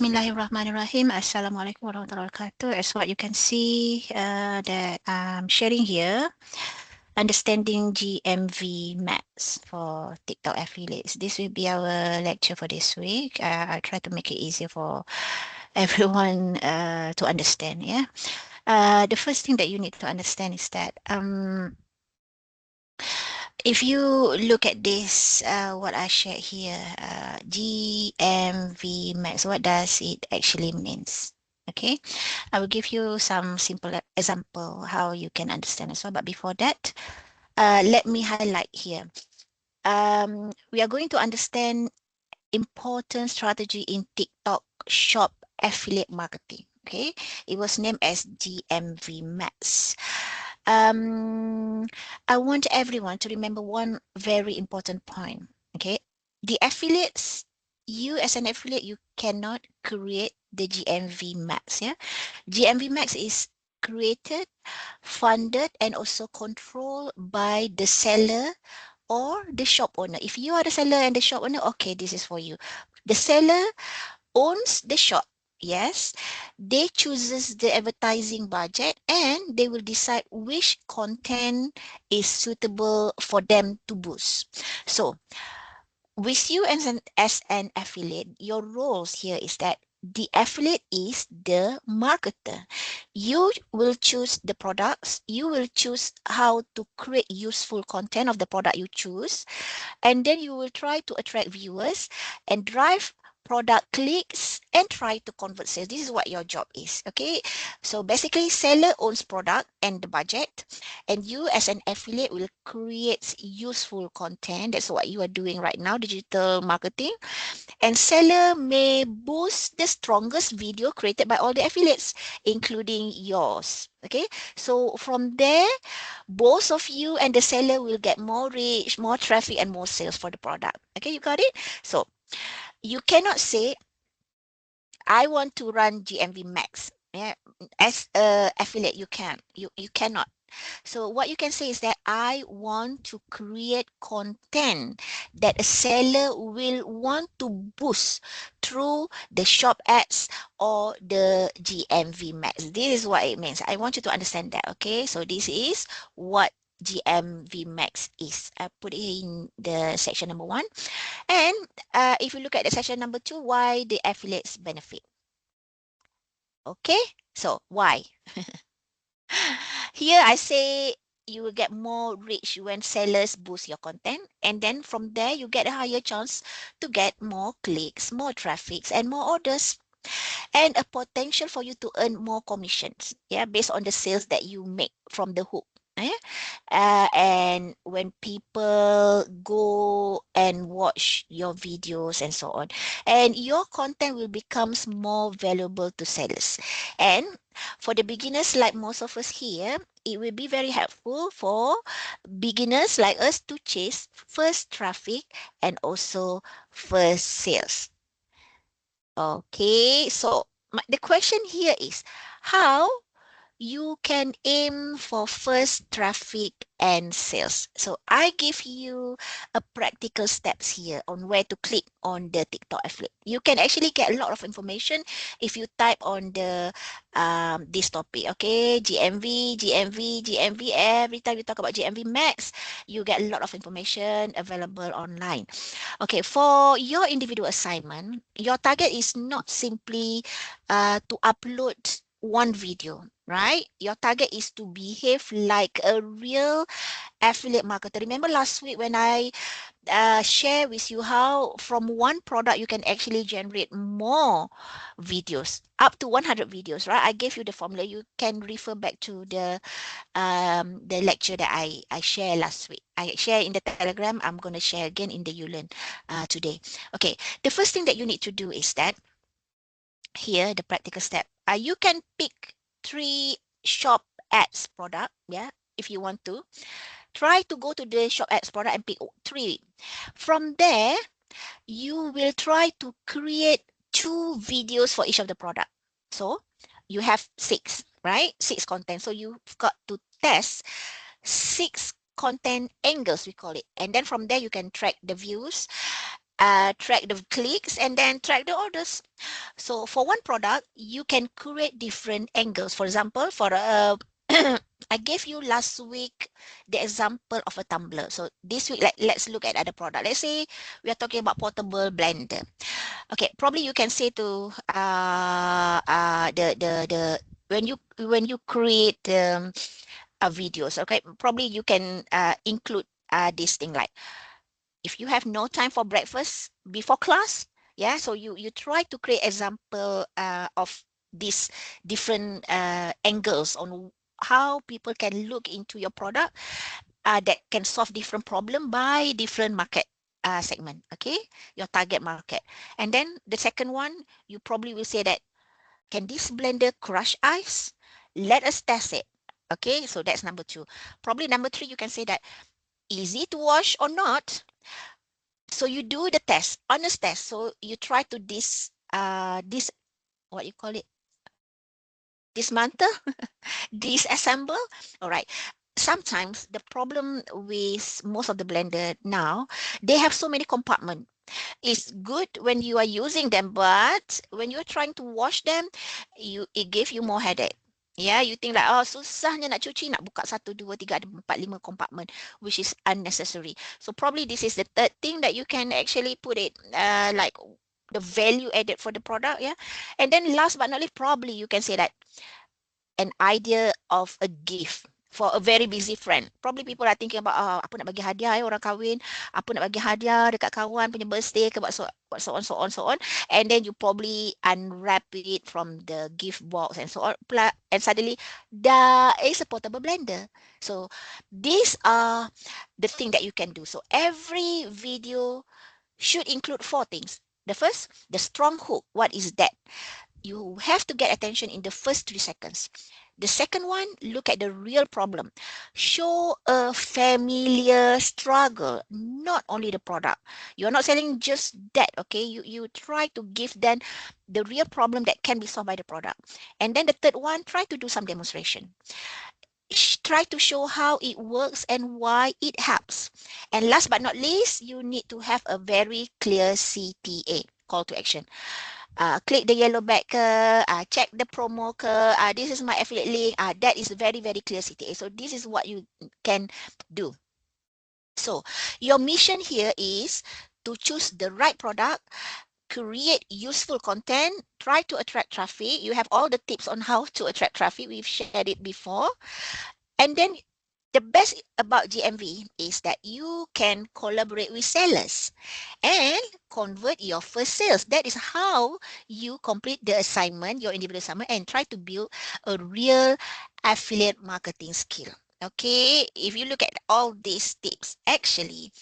Bismillahirrahmanirrahim. Assalamualaikum warahmatullahi wabarakatuh. As what you can see that I'm sharing here, understanding GMV maps for TikTok affiliates. This will be our lecture for this week. I'll try to make it easier for everyone to understand. Yeah. The first thing that you need to understand is that if you look at this, what I shared here, GMV max, what does it actually means? Okay, I will give you some simple example how you can understand as well. But before that, let me highlight here. We are going to understand important strategy in TikTok shop affiliate marketing. Okay, it was named as GMV max. um, I want everyone to remember one very important point. Okay, the affiliates, you as an affiliate, you cannot create the GMV max. Yeah, GMV max is created, funded, and also controlled by the seller or the shop owner. If you are the seller and the shop owner, okay, this is for you. The seller owns the shop. Yes, they chooses the advertising budget and they will decide which content is suitable for them to boost. So with you as an affiliate, your roles here is that the affiliate is the marketer. You will choose the products, you will choose how to create useful content of the product you choose, and then you will try to attract viewers and drive product clicks and try to convert sales. This is what your job is. Okay, so basically seller owns product and the budget, and you as an affiliate will create useful content. That's what you are doing right now, digital marketing. And seller may boost the strongest video created by all the affiliates, including yours. Okay, so from there, both of you and the seller will get more reach, more traffic, and more sales for the product. Okay, you got it? So you cannot say, I want to run GMV max. Yeah, as a affiliate, you can. You cannot. So what you can say is that I want to create content that a seller will want to boost through the shop ads or the GMV max. This is what it means. I want you to understand that. Okay, so this is what GMV max is. I put it in the section number 1. And if you look at the section number 2, why the affiliates benefit. Okay, so why? Here I say you will get more reach when sellers boost your content, and then from there you get a higher chance to get more clicks, more traffics, and more orders, and a potential for you to earn more commissions. Yeah, based on the sales that you make from the hook. Eh? And when people go and watch your videos and so on, and your content will becomes more valuable to sellers. And for the beginners like most of us here, it will be very helpful for beginners like us to chase first traffic and also first sales. Okay, so the question here is how you can aim for first traffic and sales. So I give you a practical steps here on where to click on the TikTok affiliate. You can actually get a lot of information if you type on the this topic. Okay, GMV. Every time you talk about GMV max, you get a lot of information available online. Okay, for your individual assignment, your target is not simply to upload one video, right? Your target is to behave like a real affiliate marketer. Remember last week when I share with you how from one product you can actually generate more videos, up to 100 videos, right? I gave you the formula. You can refer back to the lecture that I shared last week. I share in the Telegram. I'm going to share again in the Ulearn today. Okay, the first thing that you need to do is that here the practical step. You can pick 3 shop ads product. Yeah, if you want to try to go to the shop ads product and pick 3. From there, you will try to create 2 videos for each of the product. So you have 6, right? 6 content. So you've got to test 6 content angles, we call it. And then from there, you can track the views track the clicks, and then track the orders. So for one product, you can create different angles. For example, for I gave you last week the example of a tumbler. So this week, let's look at other product. Let's say we are talking about portable blender. Okay, probably you can say to the when you create videos. Okay, probably you can include this thing like, if you have no time for breakfast before class, yeah, so you try to create example of these different angles on how people can look into your product that can solve different problem by different market segment, okay, your target market. And then the second one, you probably will say that, can this blender crush ice? Let us test it. Okay, so that's number two. Probably number three, you can say that, easy to wash or not? So you do the test, honest test. So you try to this what you call it, dismantle, disassemble. All right. Sometimes the problem with most of the blender now, they have so many compartments. It's good when you are using them, but when you're trying to wash them, it gives you more headache. Yeah, you think like, oh, susahnya nak cuci, nak buka 1, 2, 3, ada 4, 5 compartment, which is unnecessary. So probably this is the third thing that you can actually put it like the value added for the product, yeah. And then last but not least, probably you can say that, an idea of a gift for a very busy friend. Probably people are thinking about, apa nak bagi hadiah orang kahwin, apa nak bagi hadiah dekat kawan punya birthday ke, what so on, so on, so on. And then you probably unwrap it from the gift box and so on. And suddenly, there is a portable blender. So these are the thing that you can do. So every video should include 4 things. The first, the strong hook. What is that? You have to get attention in the first 3 seconds. The second one, look at the real problem. Show a familiar struggle, not only the product. You're not selling just that, okay? You try to give them the real problem that can be solved by the product. And then the third one, try to do some demonstration. Try to show how it works and why it helps. And last but not least, you need to have a very clear CTA, call to action. Click the yellow bag ke, check the promo ke, this is my affiliate link, that is very, very clear CTA. So this is what you can do. So your mission here is to choose the right product, create useful content, try to attract traffic. You have all the tips on how to attract traffic. We've shared it before. And then the best about GMV is that you can collaborate with sellers and convert your first sales. That is how you complete the assignment, your individual assignment, and try to build a real affiliate marketing skill. Okay, if you look at all these tips, actually,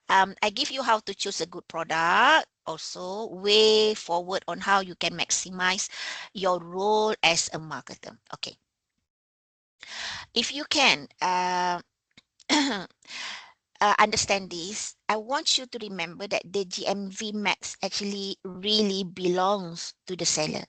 I give you how to choose a good product, also way forward on how you can maximize your role as a marketer. Okay. If you can understand this, I want you to remember that the GMV max actually really belongs to the seller.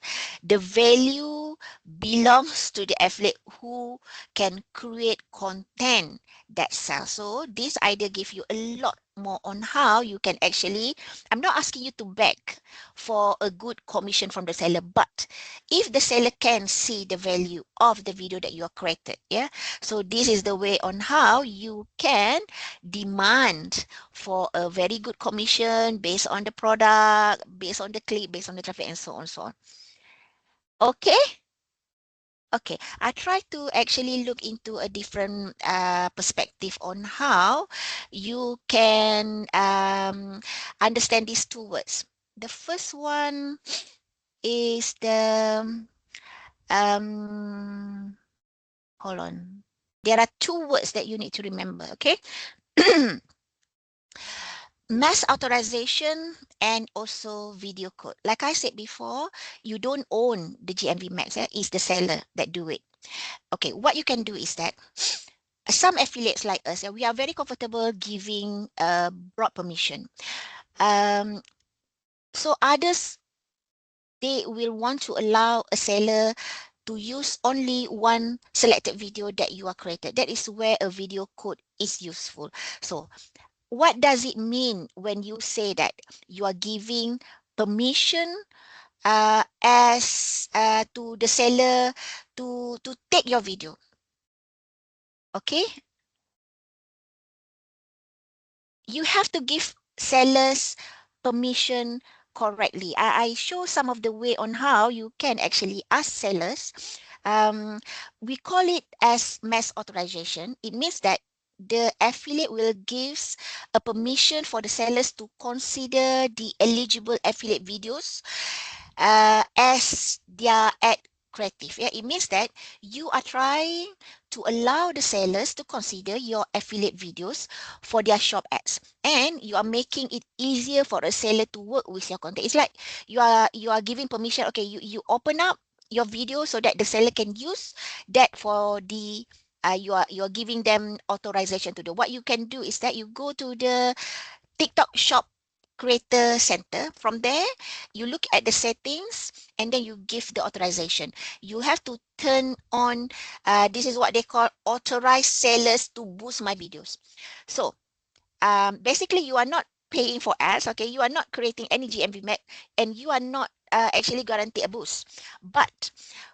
The value belongs to the affiliate who can create content that sells. So this idea gives you a lot more on how you can actually, I'm not asking you to beg for a good commission from the seller, but if the seller can see the value of the video that you are created, yeah, so this is the way on how you can demand for a very good commission based on the product, based on the click, based on the traffic, and so on, so on. Okay. Okay, I try to actually look into a different perspective on how you can understand these 2 words. The first one is the hold on. There are 2 words that you need to remember, okay? Mass authorization and also video code. Like I said before, you don't own the GMV max, it's the seller that do it. Okay, what you can do is that some affiliates like us, we are very comfortable giving broad permission. So others, they will want to allow a seller to use only one selected video that you are created. That is where a video code is useful. So what does it mean when you say that you are giving permission as to the seller to take your video? Okay, you have to give sellers permission correctly. I show some of the way on how you can actually ask sellers. Um, we call it as mass authorization. It means that the affiliate will gives a permission for the sellers to consider the eligible affiliate videos as their ad creative. Yeah, it means that you are trying to allow the sellers to consider your affiliate videos for their shop ads, and you are making it easier for a seller to work with your content. It's like you are giving permission. Okay, you open up your video so that the seller can use that for the you are giving them authorization to do. What you can do is that you go to the TikTok Shop Creator Center. From there, you look at the settings and then you give the authorization. You have to turn on, this is what they call authorized sellers to boost my videos. So basically, you are not paying for ads, okay? You are not creating any GMV map and you are not actually guarantee a boost. But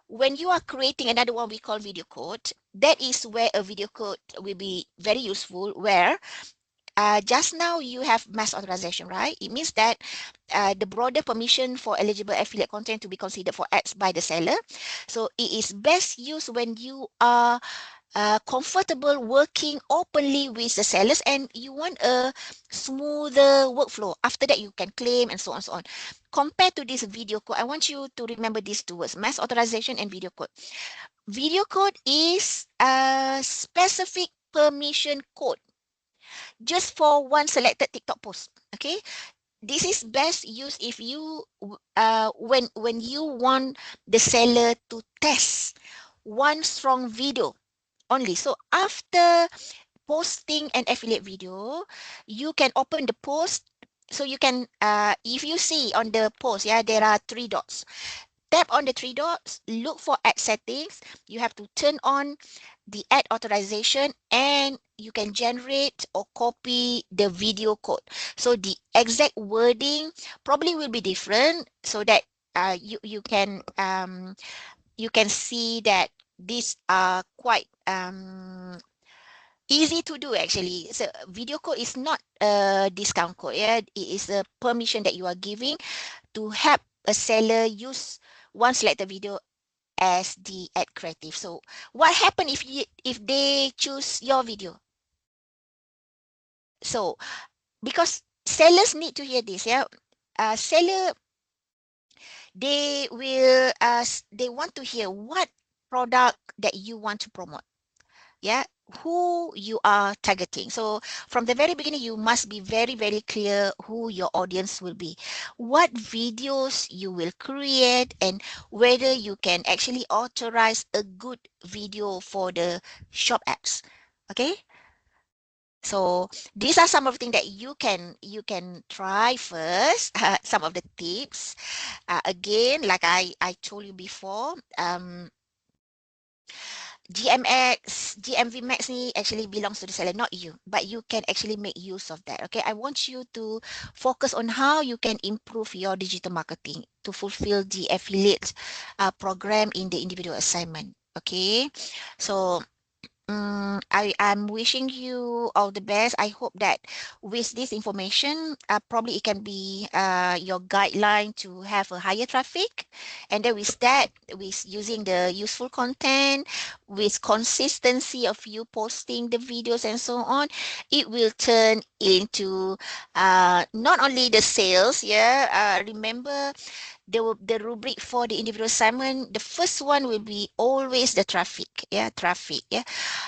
when you are creating another one we call video code, that is where a video code will be very useful, where just now you have mass authorization, right? It means that the broader permission for eligible affiliate content to be considered for ads by the seller. So it is best used when you are comfortable working openly with the sellers and you want a smoother workflow. After that, you can claim and so on, so on. Compared to this video code, I want you to remember these two words: mass authorization and video code. Video code is a specific permission code just for one selected TikTok post. Okay, this is best used if you when you want the seller to test one strong video only. So after posting an affiliate video, you can open the post. So you can, if you see on the post, yeah, there are three dots. Tap on the three dots, look for ad settings. You have to turn on the ad authorization and you can generate or copy the video code. So the exact wording probably will be different so that you can see that these are quite easy to do actually. So video code is not a discount code. Yeah, it is a permission that you are giving to help a seller use one selected video as the ad creative. So what happen if they choose your video? So because sellers need to hear this, yeah. Seller, they want to hear what product that you want to promote. Yeah, who you are targeting. So from the very beginning, you must be very, very clear who your audience will be, what videos you will create, and whether you can actually authorize a good video for the shop ads. Okay. So these are some of the things that you can try first. Some of the tips. Again, like I told you before, GMV Max ni actually belongs to the seller, not you, but you can actually make use of that. Okay, I want you to focus on how you can improve your digital marketing to fulfill the affiliate program in the individual assignment. Okay, so I'm wishing you all the best. I hope that with this information, probably it can be your guideline to have a higher traffic. And then with that, with using the useful content, with consistency of you posting the videos and so on, it will turn into not only the sales, yeah. Remember the rubric for the individual assignment, the first one will be always the traffic. Yeah, traffic. Yeah,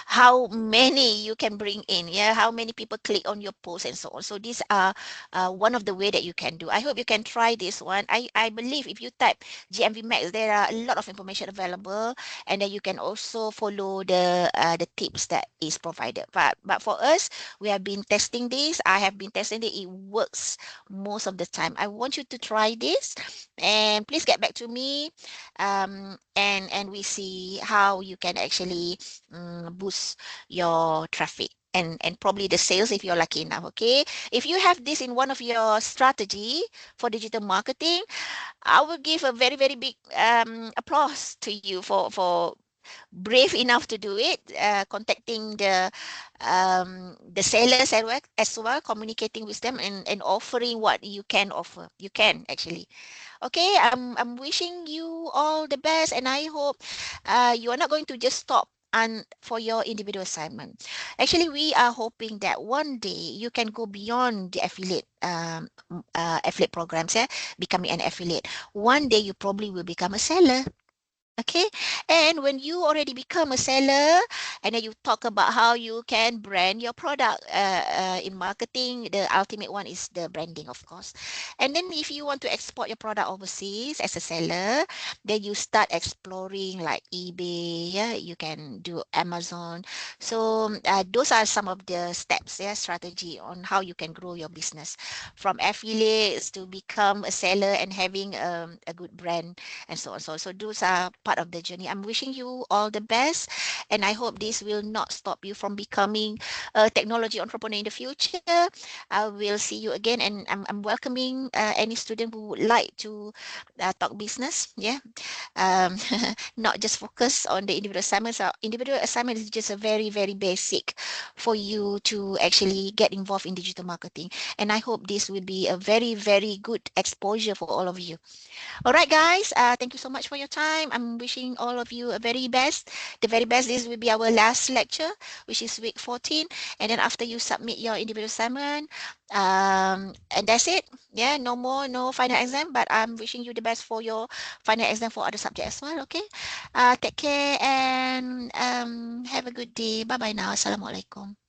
how many you can bring in. Yeah, how many people click on your post and so on. So these are one of the way that you can do. I hope you can try this one. I believe if you type GMV Max, there are a lot of information available, and then you can also follow the tips that is provided. But for us, we have been testing this. I have been testing it. It works most of the time. I want you to try this and please get back to me, and we see how you can actually boost your traffic and probably the sales if you're lucky enough. Okay, if you have this in one of your strategy for digital marketing, I will give a very very big applause to you for brave enough to do it, contacting the sellers as well, communicating with them and offering what you can offer. You can actually. Okay, I'm wishing you all the best, and I hope you are not going to just stop and for your individual assignment. Actually, we are hoping that one day you can go beyond the affiliate programs, yeah, becoming an affiliate. One day you probably will become a seller. Okay, and when you already become a seller, and then you talk about how you can brand your product in marketing, the ultimate one is the branding, of course. And then if you want to export your product overseas as a seller, then you start exploring like eBay. Yeah, you can do Amazon. So those are some of the steps, yeah, strategy on how you can grow your business from affiliates to become a seller and having a good brand and so on. So those are part of the journey. I'm wishing you all the best, and I hope this will not stop you from becoming a technology entrepreneur in the future. I will see you again, and I'm welcoming any student who would like to talk business. Yeah, um, not just focus on the individual assignments. Individual assignment is just a very very basic for you to actually get involved in digital marketing, and I hope this will be a very very good exposure for all of you. All right, guys. Thank you so much for your time. I'm wishing all of you a very best. The very best. This will be our last lecture, which is week 14. And then after you submit your individual assignment, and that's it. Yeah, no more, no final exam. But I'm wishing you the best for your final exam for other subjects as well. Okay. Take care and have a good day. Bye bye now. Assalamualaikum.